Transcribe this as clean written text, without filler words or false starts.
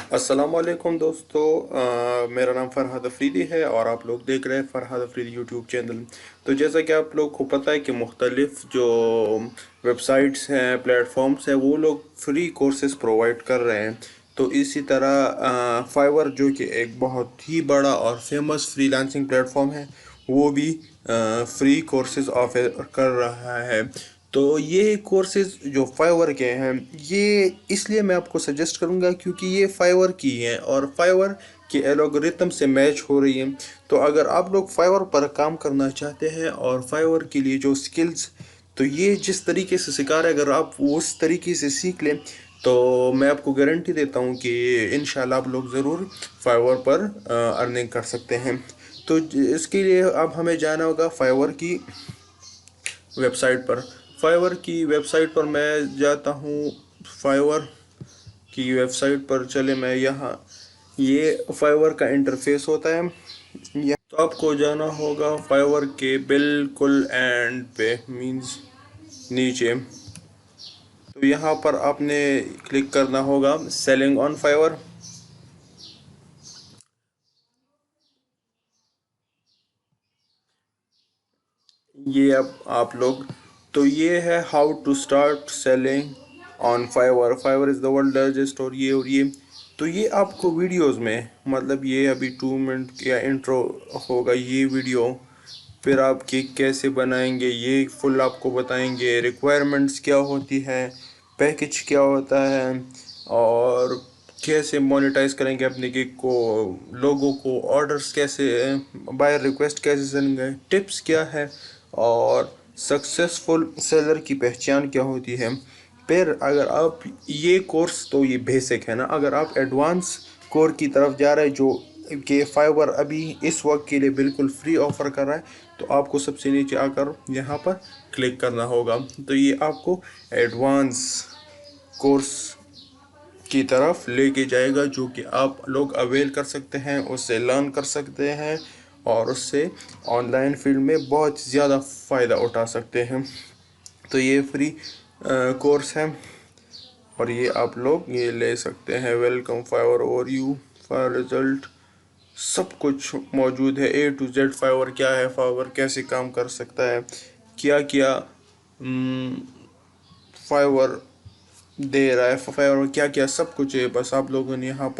अस्सलामुअलैकुम दोस्तों, मेरा नाम फरहाद अफरीदी है और आप लोग देख रहे हैं फरहाद अफरीदी यूट्यूब चैनल। तो जैसा कि आप लोग को पता है कि मुख्तलिफ जो वेबसाइट्स हैं, प्लेटफॉर्म्स हैं, वो लोग फ्री कोर्सेज प्रोवाइड कर रहे हैं। तो इसी तरह फाइवर जो कि एक बहुत ही बड़ा और फेमस फ्रीलांसिंग प्लेटफॉर्म है, वो भी फ्री कोर्सेज ऑफर कर रहा है। तो ये कोर्सेज जो फाइवर के हैं, ये इसलिए मैं आपको सजेस्ट करूंगा क्योंकि ये फाइवर की हैं और फाइवर के एल्गोरिथम से मैच हो रही हैं। तो अगर आप लोग फाइवर पर काम करना चाहते हैं और फाइवर के लिए जो स्किल्स, तो ये जिस तरीके से सिखा रहे हैं, अगर आप उस तरीके से सीख लें तो मैं आपको गारंटी देता हूँ कि इंशाल्लाह आप लोग ज़रूर फाइवर पर अर्निंग कर सकते हैं। तो इसके लिए अब हमें जाना होगा फाइवर की वेबसाइट पर। फाइवर की वेबसाइट पर मैं जाता हूँ। फाइवर की वेबसाइट पर चले, मैं यहाँ, ये फाइवर का इंटरफेस होता है। तो आपको जाना होगा फाइवर के बिल्कुल एंड पे, मींस नीचे। तो यहाँ पर आपने क्लिक करना होगा सेलिंग ऑन फाइवर। ये अब आप लोग, तो ये है how to start selling on Fiverr, Fiverr is the world largest, और ये तो ये आपको वीडियोस में, मतलब ये अभी 2 मिनट का इंट्रो होगा ये वीडियो। फिर आप केक कैसे बनाएंगे ये फुल आपको बताएंगे, रिक्वायरमेंट्स क्या होती है, पैकेज क्या होता है, और कैसे मोनेटाइज करेंगे अपने केक को, लोगों को ऑर्डर्स कैसे, बायर रिक्वेस्ट कैसे सेंड, टिप्स क्या है, और सक्सेसफुल सेलर की पहचान क्या होती है। फिर अगर आप ये कोर्स, तो ये बेसिक है ना, अगर आप एडवांस कोर की तरफ जा रहे हैं जो कि फाइवर अभी इस वक्त के लिए बिल्कुल फ्री ऑफर कर रहा है, तो आपको सबसे नीचे आकर यहाँ पर क्लिक करना होगा। तो ये आपको एडवांस कोर्स की तरफ लेके जाएगा जो कि आप लोग अवेल कर सकते हैं, उससे लर्न कर सकते हैं और उससे ऑनलाइन फील्ड में बहुत ज़्यादा फ़ायदा उठा सकते हैं। तो ये फ्री कोर्स है और ये आप लोग ये ले सकते हैं। Welcome Fiverr over you for result, सब कुछ मौजूद है, ए टू जेड। फाइवर क्या है, फाइवर कैसे काम कर सकता है, क्या क्या फाइवर दे रहा है, फाइवर क्या क्या सब कुछ है। बस आप लोगों ने यहाँ पर